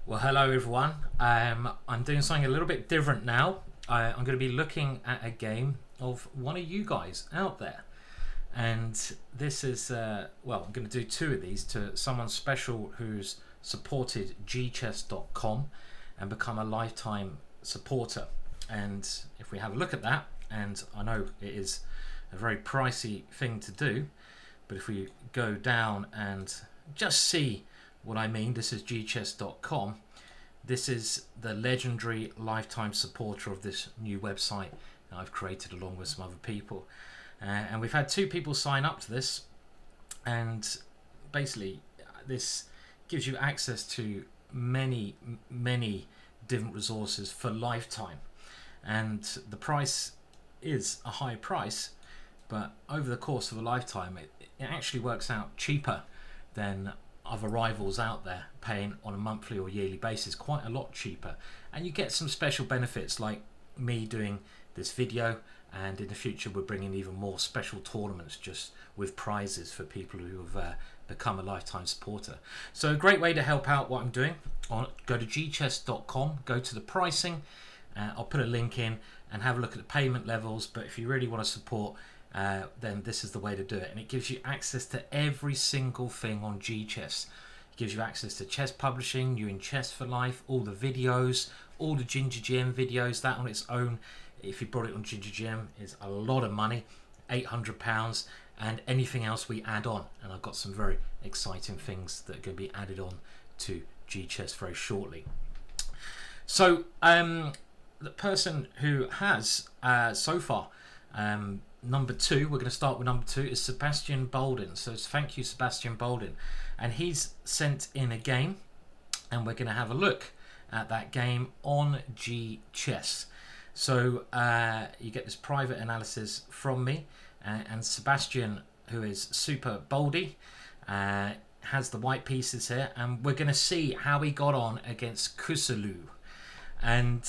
Well, hello everyone. I'm doing something a little bit different now. I'm going to be looking at a game of one of you guys out there. And this is, well, I'm going to do two of these to someone special who's supported GChess.com and become a lifetime supporter. And if we have a look at that, and I know it is a very pricey thing to do, but if we go down and just see what I mean, this is GChess.com. This is the legendary lifetime supporter of this new website that I've created along with some other people. And we've had two people sign up to this, and basically this gives you access to many different resources for lifetime. And the price is a high price, but over the course of a lifetime it actually works out cheaper than other rivals out there paying on a monthly or yearly basis, quite a lot cheaper. And you get some special benefits like me doing this video, and in the future we're bringing even more special tournaments just with prizes for people who have become a lifetime supporter. So a great way to help out what I'm doing, go to gchess.com, go to the pricing, I'll put a link in and have a look at the payment levels. But if you really want to support, then this is the way to do it. And it gives you access to every single thing on GChess. It gives you access to chess publishing, New in Chess for Life, all the videos, all the GingerGM videos. That on its own, if you brought it on GingerGM, is a lot of money, £800, and anything else we add on. And I've got some very exciting things that are going to be added on to GChess very shortly. So the person who has so far number two, we're going to start with number two, is Sebastian Bolduan. So thank you, Sebastian Bolduan. And he's sent in a game, and we're going to have a look at that game on GChess. So you get this private analysis from me, and Sebastian, who is super boldy, has the white pieces here, and we're going to see how he got on against Kusulu. And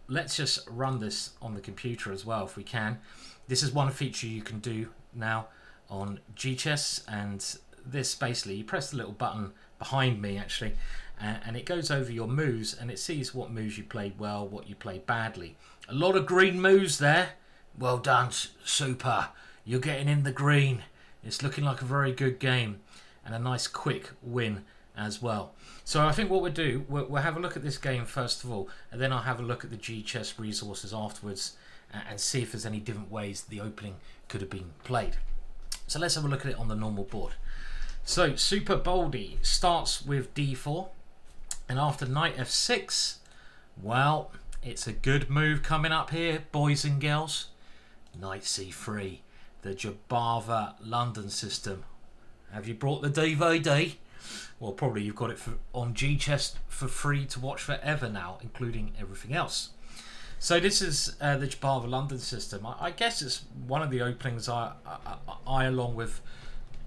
let's just run this on the computer as well if we can. This is one feature you can do now on GChess, and this basically, you press the little button behind me actually, and it goes over your moves and it sees what moves you played well, what you played badly. A lot of green moves there. Well done, super. You're getting in the green. It's looking like a very good game, and a nice quick win as well. So I think what we'll do, we'll have a look at this game first of all, and then I'll have a look at the GChess resources afterwards and see if there's any different ways the opening could have been played. So let's have a look at it on the normal board. So Super Boldy starts with d4, and after knight f6, well, it's a good move coming up here, boys and girls. Knight c3, the Jobava London System. Have you brought the DVD? Well, probably you've got it on GChess for free to watch forever now, including everything else. So this is the Jobava London System. I guess it's one of the openings I along with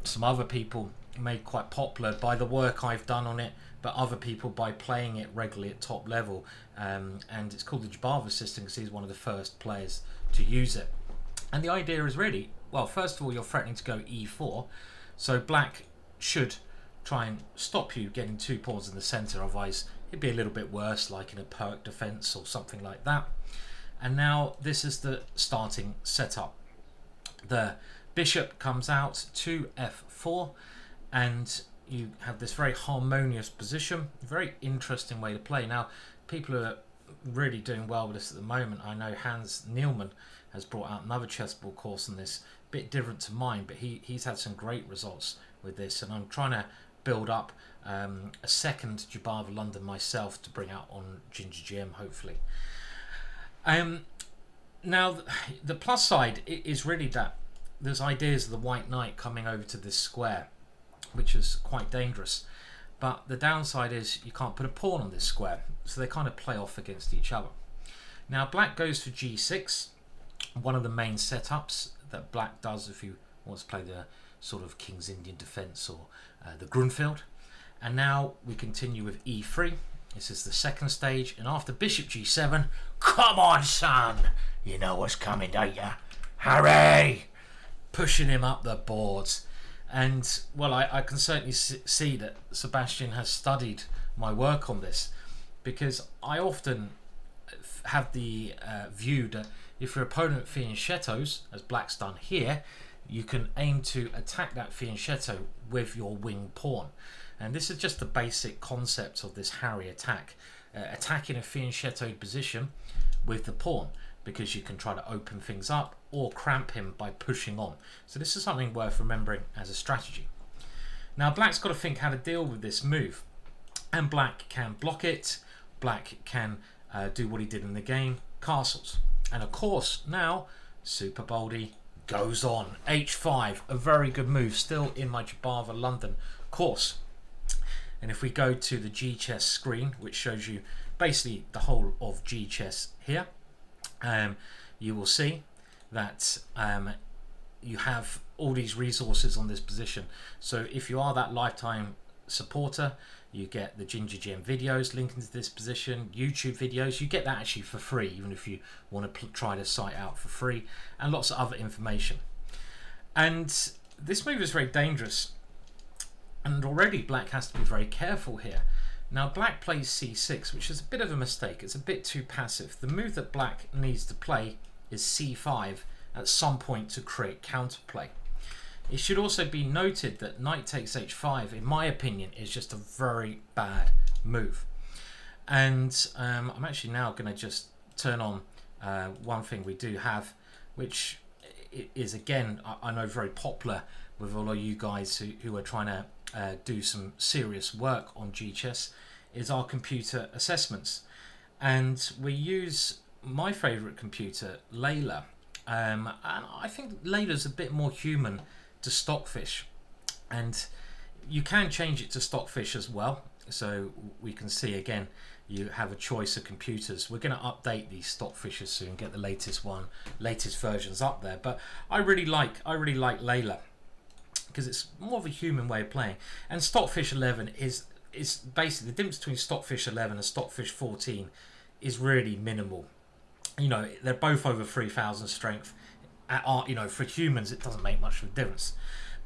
some other people, made quite popular by the work I've done on it, but other people by playing it regularly at top level. And it's called the Jobava System because he's one of the first players to use it. And the idea is really, well, first of all, you're threatening to go e4, so black should try and stop you getting two pawns in the centre, otherwise it'd be a little bit worse, like in a perk defence or something like that. And now this is the starting setup. The bishop comes out to f4, and you have this very harmonious position, very interesting way to play. Now people are really doing well with this at the moment. I know Hans Nielman has brought out another chessboard course on this, a bit different to mine, but he's had some great results with this, and I'm trying to build up a second Jobava London myself to bring out on GingerGM hopefully. Now the plus side is really that there's ideas of the white knight coming over to this square, which is quite dangerous, but the downside is you can't put a pawn on this square, so they kind of play off against each other. Now black goes for g6, one of the main setups that black does if you want to play the sort of King's Indian defence or the Grunfeld. And now we continue with e3. This is the second stage, and after bishop g7, come on son, you know what's coming, don't you? Hurry! Pushing him up the boards. And well, I can certainly see that Sebastian has studied my work on this, because I often have the view that if your opponent fianchettos, as black's done here, you can aim to attack that fianchetto with your wing pawn. And this is just the basic concept of this Harry attack, attacking a fianchettoed position with the pawn, because you can try to open things up or cramp him by pushing on. So this is something worth remembering as a strategy. Now black's got to think how to deal with this move, and black can block it. Black can do what he did in the game, castles. And of course now Super Boldy goes on h5, a very good move, still in my Jobava London course. And if we go to the GChess screen, which shows you basically the whole of GChess here, you will see that you have all these resources on this position. So if you are that lifetime supporter, you get the GingerGM videos linked into this position, YouTube videos. You get that actually for free, even if you want to try the site out for free, and lots of other information. And this move is very dangerous, and already black has to be very careful here. Now black plays c6, which is a bit of a mistake. It's a bit too passive. The move that black needs to play is c5 at some point to create counterplay. It should also be noted that knight takes h5, in my opinion, is just a very bad move. And I'm actually now going to just turn on one thing we do have, which is, again, I know very popular with all of you guys who are trying to do some serious work on GChess, is our computer assessments. And we use my favourite computer, Layla. And I think Layla's a bit more human to Stockfish, and you can change it to Stockfish as well, so we can see again you have a choice of computers. We're going to update these Stockfishes soon, get the latest versions up there, but I really like Layla because it's more of a human way of playing. And Stockfish 11 is basically the difference between Stockfish 11 and Stockfish 14 is really minimal. You know, they're both over 3,000 strength. You know, for humans it doesn't make much of a difference,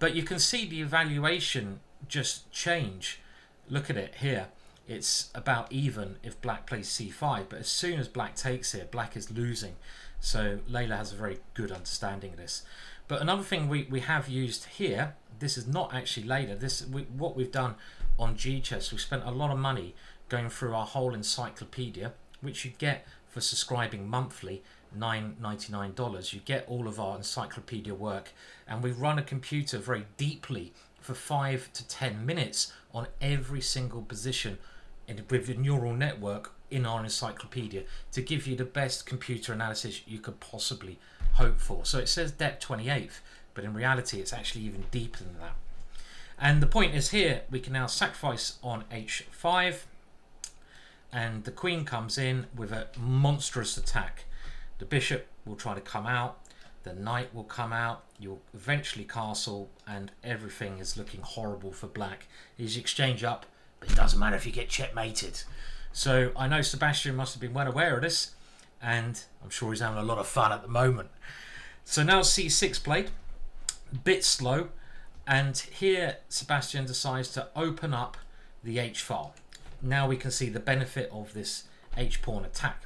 but you can see the evaluation just change. Look at it here, it's about even if black plays c5, but as soon as black takes here, black is losing. So Layla has a very good understanding of this. But another thing we have used here, this is not actually Layla, what we've done on GChess, we've spent a lot of money going through our whole encyclopedia, which you get for subscribing monthly, $9.99. You get all of our encyclopedia work, and we run a computer very deeply for 5 to 10 minutes on every single position with a neural network in our encyclopedia to give you the best computer analysis you could possibly hope for. So it says depth 28th, but in reality it's actually even deeper than that. And the point is here, we can now sacrifice on h5, and the queen comes in with a monstrous attack. The bishop will try to come out, the knight will come out, you'll eventually castle, and everything is looking horrible for black. He's exchange up, but it doesn't matter if you get checkmated. So I know Sebastian must have been well aware of this, and I'm sure he's having a lot of fun at the moment. So now c6 played, a bit slow, and here Sebastian decides to open up the h-file. Now we can see the benefit of this h-pawn attack.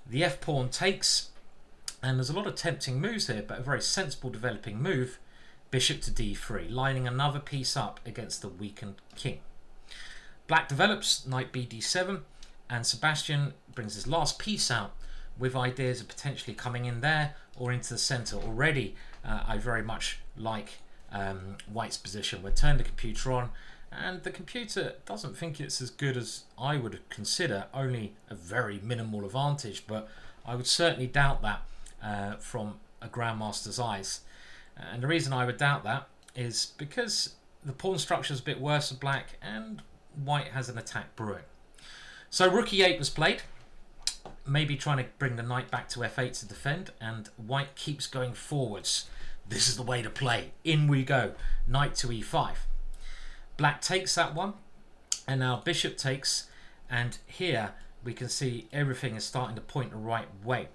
The f-pawn takes, and there's a lot of tempting moves here, but a very sensible developing move, bishop to d3, lining another piece up against the weakened king. Black develops knight b d7, and Sebastian brings his last piece out with ideas of potentially coming in there or into the center. Already I very much like white's position. We'll turn the computer on, and the computer doesn't think it's as good as I would consider, only a very minimal advantage, but I would certainly doubt that from a grandmaster's eyes. And the reason I would doubt that is because the pawn structure is a bit worse for black, and white has an attack brewing. So rook e8 was played, maybe trying to bring the knight back to f8 to defend, and white keeps going forwards. This is the way to play. In we go. Knight to e5. Black takes that one, and now bishop takes, and here we can see everything is starting to point the right way.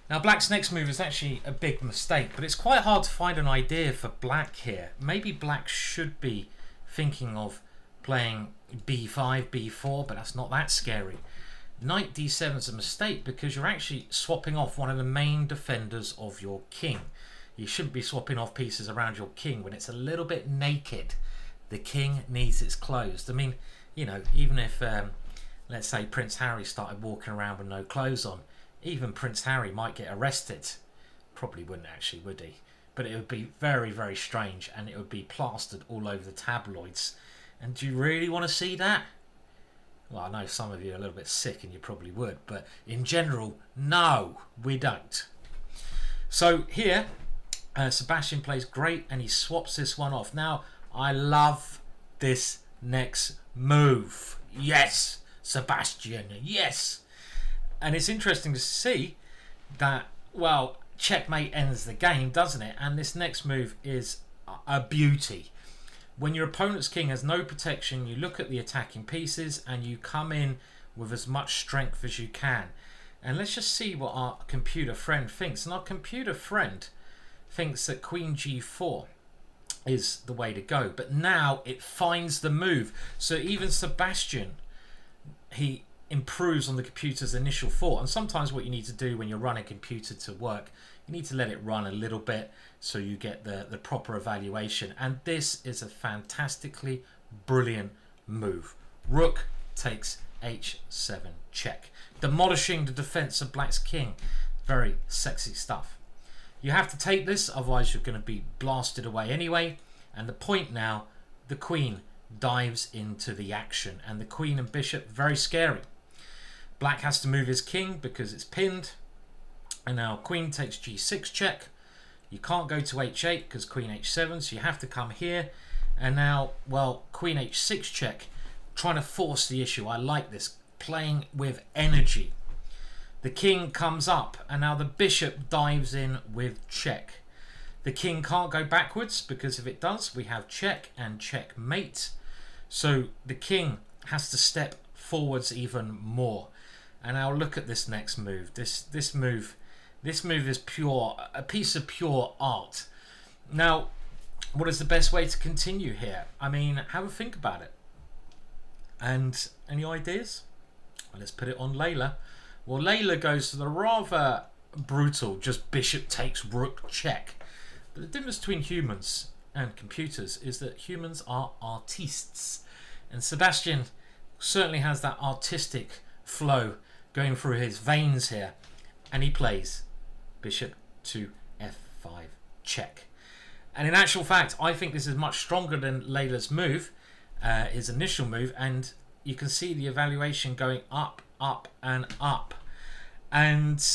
Now black's next move is actually a big mistake, but it's quite hard to find an idea for black here. Maybe black should be thinking of playing b5, b4, but that's not that scary. Knight d7 is a mistake because you're actually swapping off one of the main defenders of your king. You shouldn't be swapping off pieces around your king when it's a little bit naked. The king needs its clothes. I mean, you know, even if, let's say Prince Harry started walking around with no clothes on, even Prince Harry might get arrested. Probably wouldn't actually, would he? But it would be very, very strange, and it would be plastered all over the tabloids. And do you really want to see that? Well, I know some of you are a little bit sick and you probably would, but in general, no, we don't. So here, Sebastian plays great and he swaps this one off. Now, I love this next move. Yes, Sebastian, yes. And it's interesting to see that, well, checkmate ends the game, doesn't it? And this next move is a beauty. When your opponent's king has no protection, you look at the attacking pieces and you come in with as much strength as you can. And let's just see what our computer friend thinks. And our computer friend thinks that queen g4 is the way to go. But now it finds the move. So even Sebastian, he improves on the computer's initial thought. And sometimes what you need to do when you're running a computer to work, you need to let it run a little bit so you get the proper evaluation. And this is a fantastically brilliant move. Rook takes h7 check, demolishing the defense of black's king. Very sexy stuff. You have to take this, otherwise you're going to be blasted away anyway. And the point now, the queen dives into the action, and the queen and bishop, very scary. Black has to move his king because it's pinned. And now queen takes g6 check. You can't go to h8 because queen h7, so you have to come here. And now, well, queen h6 check, trying to force the issue. I like this, playing with energy. The king comes up, and now the bishop dives in with check. The king can't go backwards because if it does, we have check and checkmate. So the king has to step forwards even more. And now look at this next move. This move is pure, a piece of pure art. Now, what is the best way to continue here? I mean, have a think about it. And any ideas? Well, let's put it on Layla. Well, Layla goes to the rather brutal, just bishop takes rook check. But the difference between humans and computers is that humans are artistes. And Sebastian certainly has that artistic flow going through his veins here. And he plays bishop to f5 check. And in actual fact, I think this is much stronger than Layla's move, his initial move. And you can see the evaluation going up, up and up. And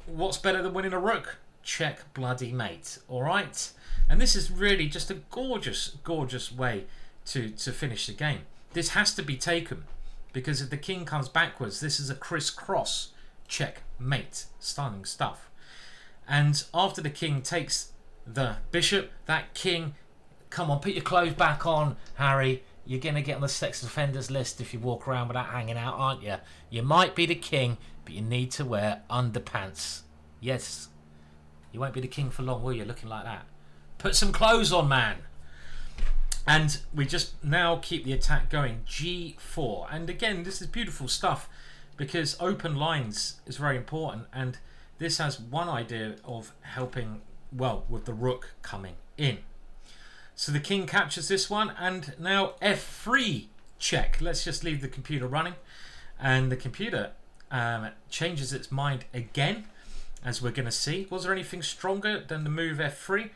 what's better than winning a rook? Check bloody mate. All right. And this is really just a gorgeous, gorgeous way to finish the game. This has to be taken because if the king comes backwards, this is a crisscross checkmate. Stunning stuff. And after the king takes the bishop, that king, come on, put your clothes back on, Harry. You're going to get on the sex offenders list if you walk around without hanging out, aren't you? You might be the king, but you need to wear underpants. Yes. You won't be the king for long, will you, looking like that? Put some clothes on, man. And we just now keep the attack going. G4. And again, this is beautiful stuff because open lines is very important. And this has one idea of helping, well, with the rook coming in. So the king captures this one. And now f3 check. Let's just leave the computer running. And the computer changes its mind again, as we're going to see. Was there anything stronger than the move f3?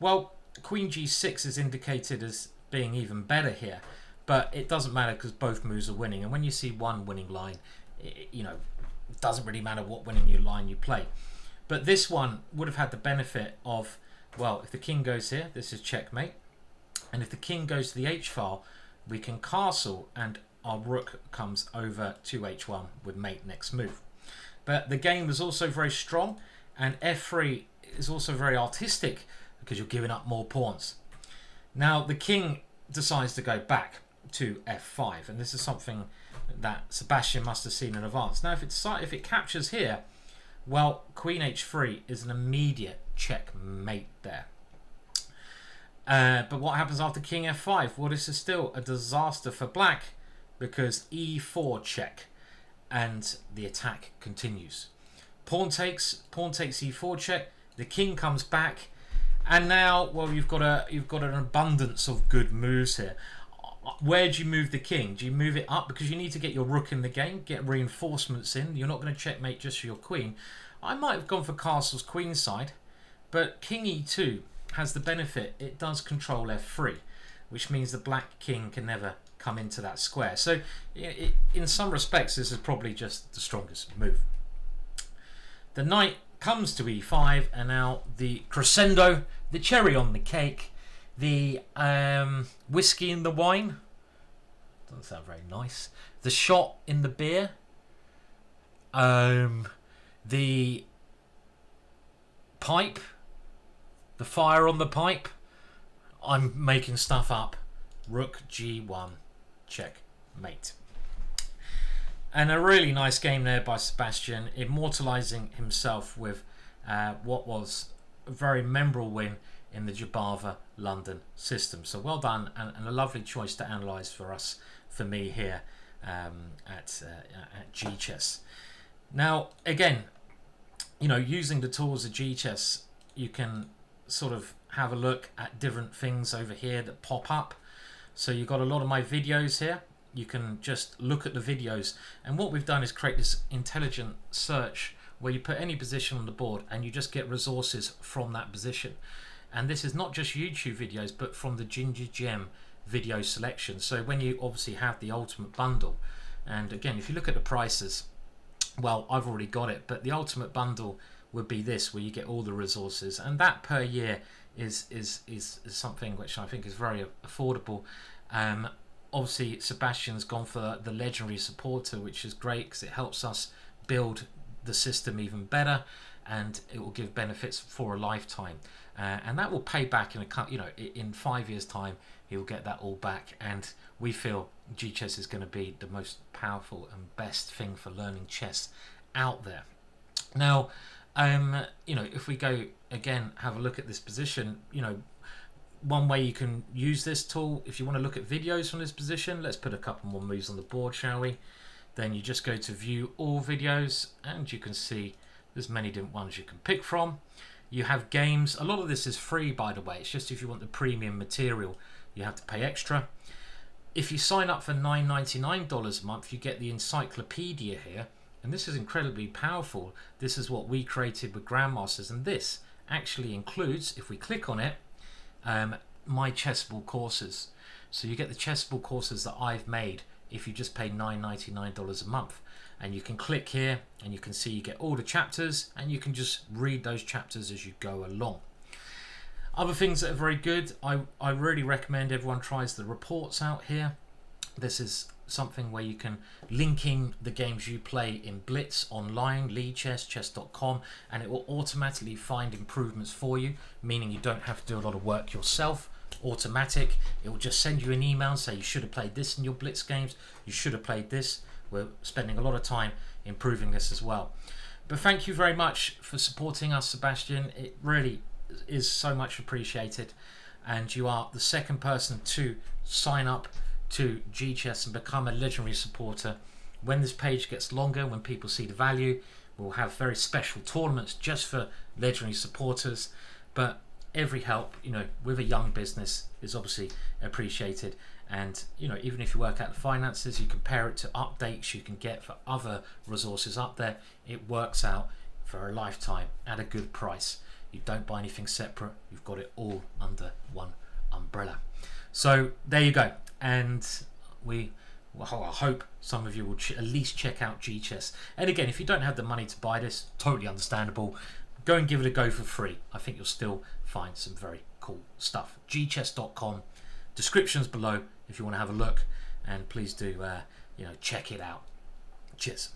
Well, queen g6 is indicated as being even better here, but it doesn't matter because both moves are winning. And when you see one winning line, it doesn't really matter what winning line you play. But this one would have had the benefit of, well, if the king goes here, this is checkmate. And if the king goes to the h file, we can castle and our rook comes over to h1 with mate next move. But the game was also very strong, and f3 is also very artistic because you're giving up more pawns. Now the king decides to go back to f5, and this is something that Sebastian must have seen in advance. Now if it captures here, well, queen h3 is an immediate checkmate there. But what happens after king f5? Well, this is still a disaster for black because e4 check, and the attack continues. Pawn takes e4 check. The king comes back, and now, well, you've got an abundance of good moves here. Where do you move the king? Do you move it up because you need to get your rook in the game, get reinforcements in? You're not going to checkmate just for your queen. I might have gone for castle's queenside, but king e2 has the benefit, it does control f3, which means the black king can never come into that square. So in some respects, this is probably just the strongest move. The knight comes to e5, and now the crescendo, the cherry on the cake, the whiskey in the wine. Doesn't sound very nice. The shot in the beer. The pipe. The fire on the pipe. I'm making stuff up. Rook g1, checkmate. And a really nice game there by Sebastian, immortalising himself with what was a very memorable win in the Jobava London System. So well done, and a lovely choice to analyse for me here at GChess. Now, again, using the tools of GChess, you can sort of have a look at different things over here that pop up. So you've got a lot of my videos here. You can just look at the videos, and what we've done is create this intelligent search where you put any position on the board and you just get resources from that position. And this is not just YouTube videos, but from the GingerGM video selection. So when you obviously have the ultimate bundle, and again, if you look at the prices, well, I've already got it, but the ultimate bundle would be this, where you get all the resources, and that per year is something which I think is very affordable. Obviously, Sebastian's gone for the legendary supporter, which is great because it helps us build the system even better, and it will give benefits for a lifetime, and that will pay back in 5 years' time. He will get that all back, and we feel GChess is going to be the most powerful and best thing for learning chess out there. Now, if we go again, have a look at this position. One way you can use this tool, if you want to look at videos from this position, let's put a couple more moves on the board, shall we? Then you just go to view all videos, and you can see there's many different ones you can pick from. You have games. A lot of this is free, by the way. It's just if you want the premium material, you have to pay extra. If you sign up for $9.99 a month, you get the encyclopedia here, and this is incredibly powerful. This is what we created with Grandmasters, and this actually includes, if we click on it, my chessable courses. So you get the chessable courses that I've made if you just pay $9.99 a month, and you can click here and you can see you get all the chapters, and you can just read those chapters as you go along. Other things that are very good, I really recommend everyone tries the reports out here. This is something where you can link in the games you play in Blitz online, Leadchess, chess.com, and it will automatically find improvements for you, meaning you don't have to do a lot of work yourself. Automatic. It will just send you an email and say you should have played this in your Blitz games, you should have played this. We're spending a lot of time improving this as well. But thank you very much for supporting us, Sebastian. It really is so much appreciated, and you are the second person to sign up to GChess and become a legendary supporter. When this page gets longer, when people see the value, we'll have very special tournaments just for legendary supporters. But every help, with a young business is obviously appreciated. And even if you work out the finances, you compare it to updates you can get for other resources up there, it works out for a lifetime at a good price. You don't buy anything separate, you've got it all under one umbrella. So there you go. And I hope some of you will at least check out GChess. And again, if you don't have the money to buy this, totally understandable. Go and give it a go for free. I think you'll still find some very cool stuff. GChess.com. Descriptions below if you want to have a look. And please do, check it out. Cheers.